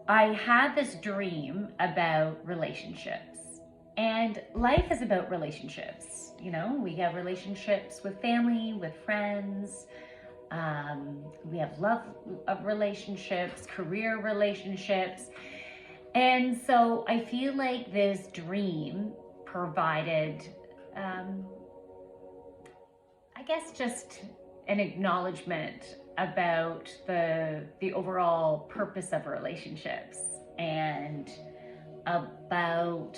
I had this dream about relationships, and life is about relationships. You know, we have relationships with family, with friends. We have love of relationships, career relationships. And so I feel like this dream provided, um, I guess, just an acknowledgement about the overall purpose of relationships and about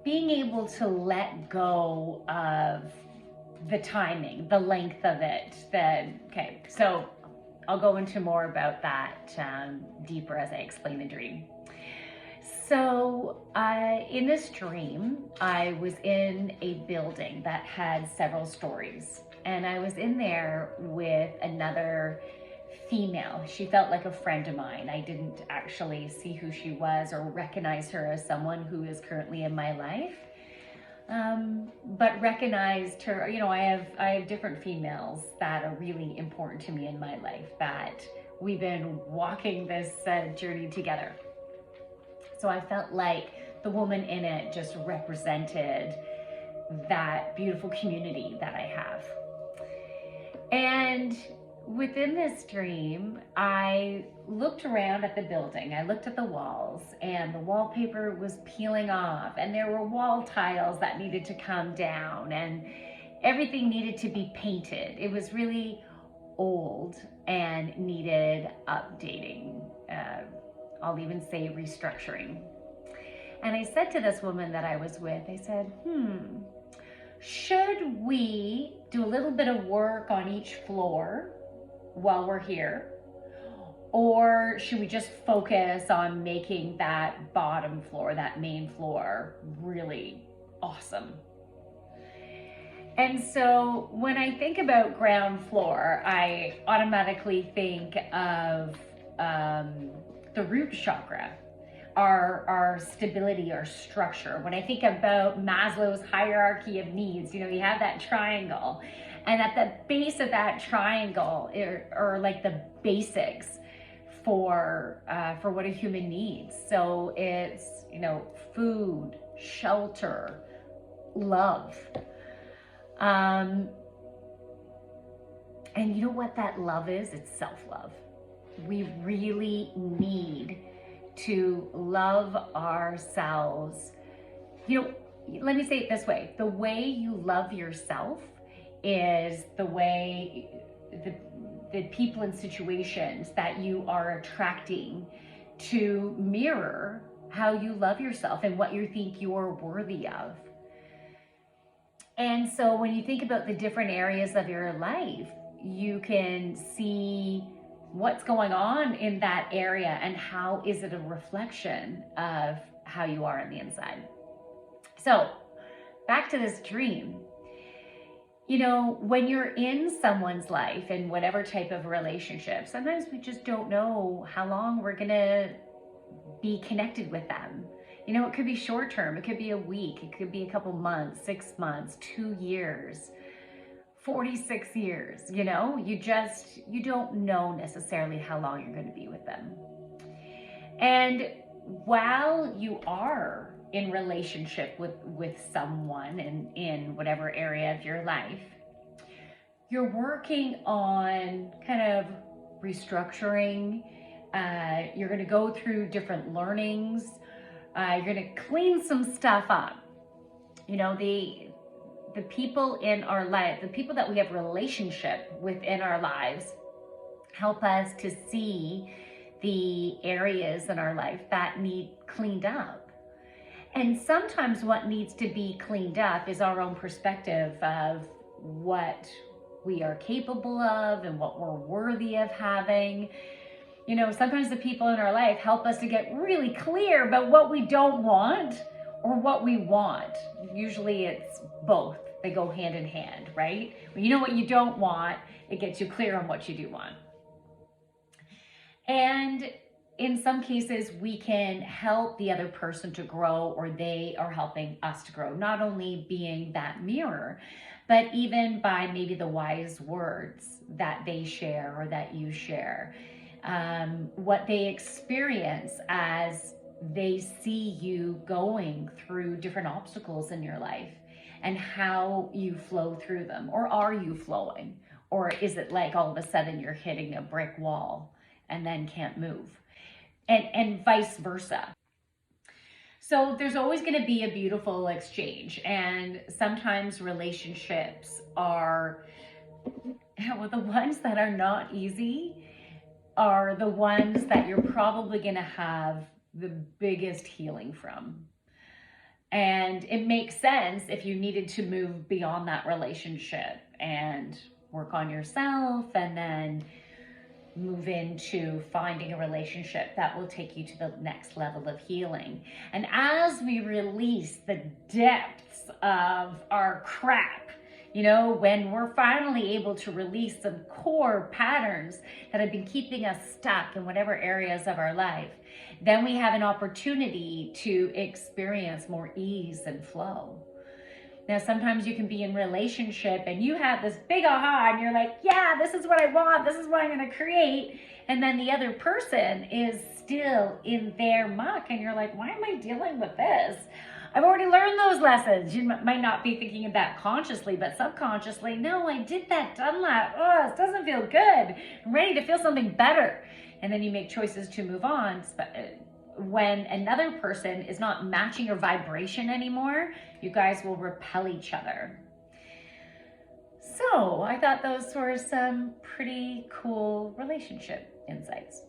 being able to let go of the timing, the length of it. Okay, so I'll go into more about that deeper as I explain the dream. So, in this dream, I was in a building that had several stories, and I was in there with another female. She felt like a friend of mine. I didn't actually see who she was or recognize her as someone who is currently in my life. But recognized her. You know, I have different females that are really important to me in my life, that we've been walking this journey together. So I felt like the woman in it just represented that beautiful community that I have. And within this dream, I looked around at the building. I looked at the walls, and the wallpaper was peeling off, and there were wall tiles that needed to come down, and everything needed to be painted. It was really old and needed updating. I'll even say restructuring. And I said to this woman that I was with, I said, should we do a little bit of work on each floor while we're here? Or should we just focus on making that bottom floor, that main floor, really awesome? And so when I think about ground floor, I automatically think of the root chakra, our stability, our structure. When I think about Maslow's hierarchy of needs, you know, you have that triangle, and at the base of that triangle are like the basics for what a human needs. So it's, you know, food, shelter, love. And you know what that love is? It's self-love. We really need to love ourselves. You know, let me say it this way. The way you love yourself is the way the people and situations that you are attracting to mirror how you love yourself and what you think you're worthy of. And so when you think about the different areas of your life, you can see what's going on in that area and how is it a reflection of how you are on the inside. So back to this dream. You know, when you're in someone's life in whatever type of relationship, sometimes we just don't know how long we're gonna be connected with them. You know, it could be short term, it could be a week, it could be a couple months, 6 months, 2 years, 46 years. You know, you don't know necessarily how long you're going to be with them. And while you are in relationship with someone in whatever area of your life, you're working on kind of restructuring. You're going to go through different learnings. You're going to clean some stuff up. You know, the people in our life, the people that we have relationship within our lives, help us to see the areas in our life that need cleaned up. And sometimes what needs to be cleaned up is our own perspective of what we are capable of and what we're worthy of having. You know, sometimes the people in our life help us to get really clear about what we don't want or what we want. Usually it's both. They go hand in hand, right? When you know what you don't want, it gets you clear on what you do want. And in some cases, we can help the other person to grow, or they are helping us to grow, not only being that mirror, but even by maybe the wise words that they share or that you share. what they experience as they see you going through different obstacles in your life, and how you flow through them. Or are you flowing? Or is it like all of a sudden you're hitting a brick wall and then can't move? And vice versa. So there's always going to be a beautiful exchange. And sometimes relationships are, well, the ones that are not easy are the ones that you're probably going to have the biggest healing from. And it makes sense if you needed to move beyond that relationship and work on yourself, and then move into finding a relationship that will take you to the next level of healing. And as we release the depths of our crap, when we're finally able to release some core patterns that have been keeping us stuck in whatever areas of our life, then we have an opportunity to experience more ease and flow. Now, sometimes you can be in relationship and you have this big aha and you're like, yeah, this is what I want. This is what I'm going to create. And then the other person is still in their muck and you're like, why am I dealing with this? I've already learned those lessons. You might not be thinking of that consciously, but subconsciously, no, I did that, done that. Oh, it doesn't feel good. I'm ready to feel something better. And then you make choices to move on. When another person is not matching your vibration anymore, you guys will repel each other. So I thought those were some pretty cool relationship insights.